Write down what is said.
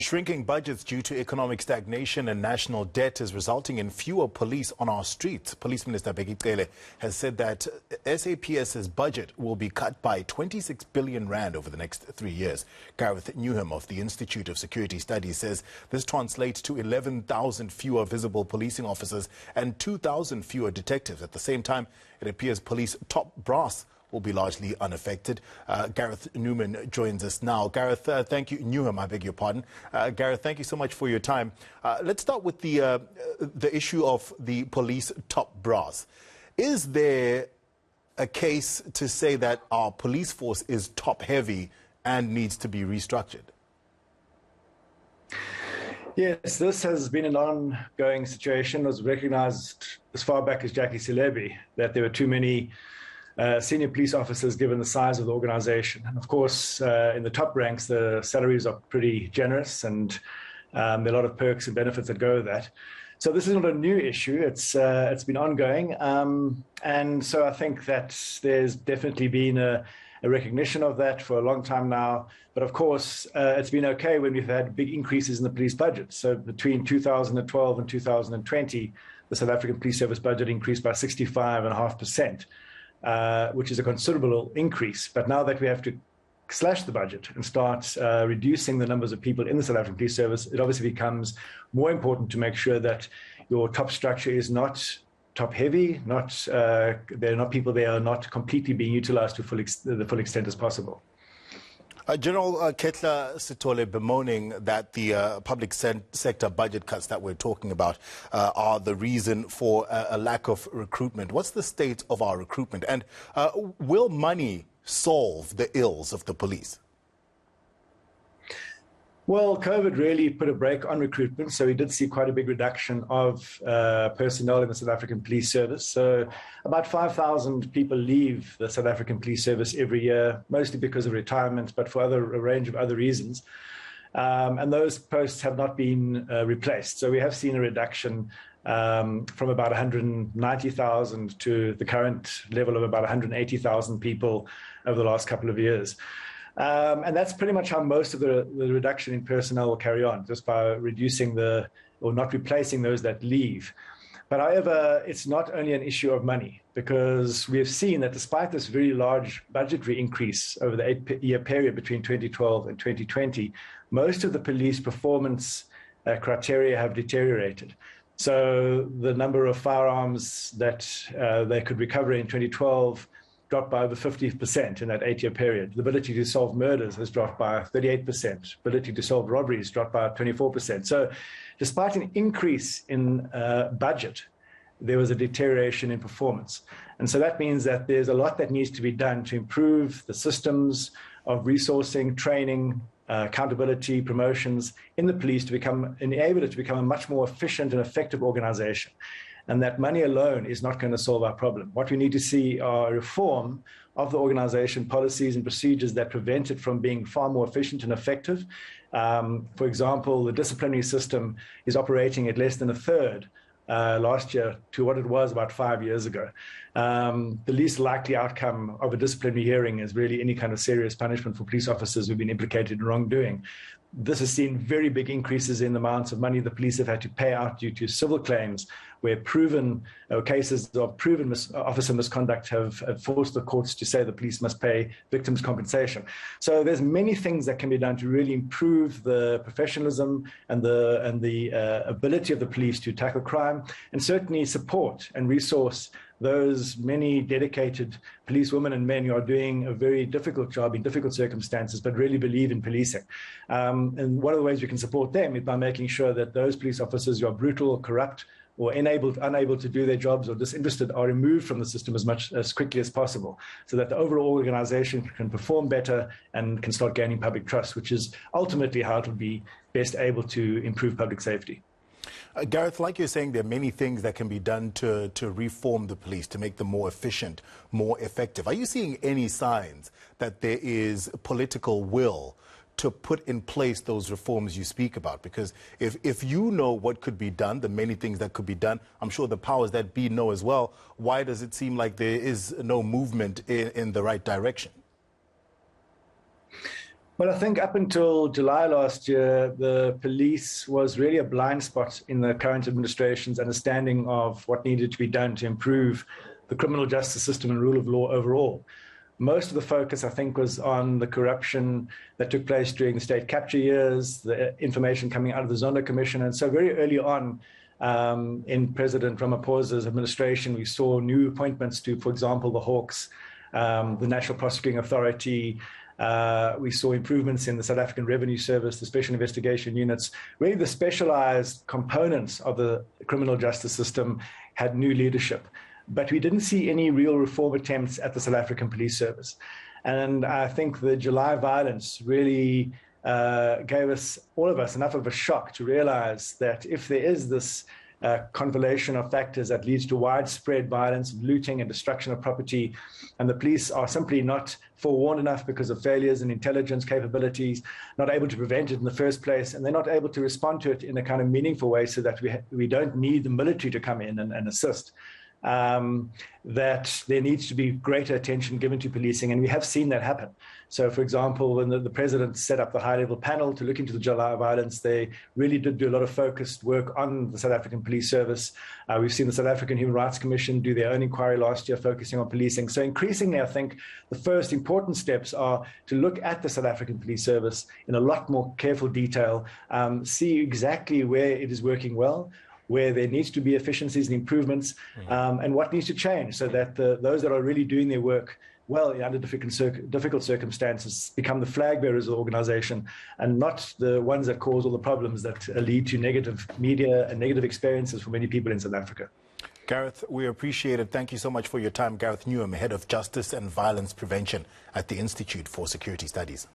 Shrinking budgets due to economic stagnation and national debt is resulting in fewer police on our streets. Police Minister Bheki Cele has said that SAPS's budget will be cut by 26 billion rand over the next 3 years. Gareth Newham of the Institute of Security Studies says this translates to 11,000 fewer visible policing officers and 2,000 fewer detectives. At the same time, it appears police top brass will be largely unaffected. Gareth Newham joins us now. Gareth, thank you. Newham, I beg your pardon. Gareth, thank you so much for your time. Let's start with the issue of the police top brass. Is there a case to say that our police force is top heavy and needs to be restructured? Yes, this has been an ongoing situation. It was recognized as far back as Bheki Cele that there were too many senior police officers given the size of the organization. And of course, in the top ranks, the salaries are pretty generous and there are a lot of perks and benefits that go with that. So this is not a new issue. It's been ongoing. And so I think that there's definitely been a recognition of that for a long time now. But of course, it's been okay when we've had big increases in the police budget. So between 2012 and 2020, the South African Police Service budget increased by 65.5%. Which is a considerable increase. But now that we have to slash the budget and start reducing the numbers of people in the South African Police Service, it obviously becomes more important to make sure that your top structure is not top heavy, there are not people there are not completely being utilized to the full extent as possible. General Ketla Sithole bemoaning that the public sector budget cuts that we're talking about are the reason for a lack of recruitment. What's the state of our recruitment? And will money solve the ills of the police? Well, COVID really put a brake on recruitment, so we did see quite a big reduction of personnel in the South African Police Service. So about 5,000 people leave the South African Police Service every year, mostly because of retirement, but for a range of other reasons. And those posts have not been replaced. So we have seen a reduction from about 190,000 to the current level of about 180,000 people over the last couple of years. And that's pretty much how most of the reduction in personnel will carry on, just by reducing or not replacing those that leave. But however, it's not only an issue of money, because we have seen that despite this very large budgetary increase over the 8-year period between 2012 and 2020, most of the police performance criteria have deteriorated. So the number of firearms that they could recover in 2012 dropped by over 50% in that 8-year period. The ability to solve murders has dropped by 38%. Ability to solve robberies dropped by 24%. So despite an increase in budget, there was a deterioration in performance. And so that means that there's a lot that needs to be done to improve the systems of resourcing, training, accountability, promotions in the police to enable it to become a much more efficient and effective organization. And that money alone is not going to solve our problem. What we need to see are reform of the organization, policies and procedures that prevent it from being far more efficient and effective. For example, the disciplinary system is operating at less than a third last year to what it was about 5 years ago. The least likely outcome of a disciplinary hearing is really any kind of serious punishment for police officers who've been implicated in wrongdoing. This has seen very big increases in the amounts of money the police have had to pay out due to civil claims where cases of proven officer misconduct have forced the courts to say the police must pay victims' compensation. So there's many things that can be done to really improve the professionalism and the ability of the police to tackle crime, and certainly support and resource those many dedicated police women and men who are doing a very difficult job in difficult circumstances, but really believe in policing. And one of the ways we can support them is by making sure that those police officers who are brutal, corrupt, or unable to do their jobs or disinterested are removed from the system as quickly as possible, so that the overall organization can perform better and can start gaining public trust, which is ultimately how it would be best able to improve public safety. Gareth, like you're saying, there are many things that can be done to reform the police, to make them more efficient, more effective. Are you seeing any signs that there is political will to put in place those reforms you speak about? Because if you know what could be done, the many things that could be done, I'm sure the powers that be know as well. Why does it seem like there is no movement in the right direction? Well, I think up until July last year, the police was really a blind spot in the current administration's understanding of what needed to be done to improve the criminal justice system and rule of law overall. Most of the focus, I think, was on the corruption that took place during the state capture years, the information coming out of the Zondo Commission. And so very early on in President Ramaphosa's administration, we saw new appointments to, for example, the Hawks, the National Prosecuting Authority. We saw improvements in the South African Revenue Service, the Special Investigation Units. Really, the specialized components of the criminal justice system had new leadership. But we didn't see any real reform attempts at the South African Police Service. And I think the July violence really gave us, all of us, enough of a shock to realize that if there is this constellation of factors that leads to widespread violence, looting and destruction of property, and the police are simply not forewarned enough because of failures in intelligence capabilities, not able to prevent it in the first place, and they're not able to respond to it in a kind of meaningful way so that we don't need the military to come in and assist. That there needs to be greater attention given to policing, and we have seen that happen. So, for example, when the president set up the high-level panel to look into the July violence, they really did do a lot of focused work on the South African Police Service. We've seen the South African Human Rights Commission do their own inquiry last year focusing on policing. So increasingly, I think the first important steps are to look at the South African Police Service in a lot more careful detail, see exactly where it is working well, where there needs to be efficiencies and improvements, and what needs to change so that those that are really doing their work well under difficult circumstances become the flag bearers of the organization and not the ones that cause all the problems that lead to negative media and negative experiences for many people in South Africa. Gareth, we appreciate it. Thank you so much for your time. Gareth Newham, Head of Justice and Violence Prevention at the Institute for Security Studies.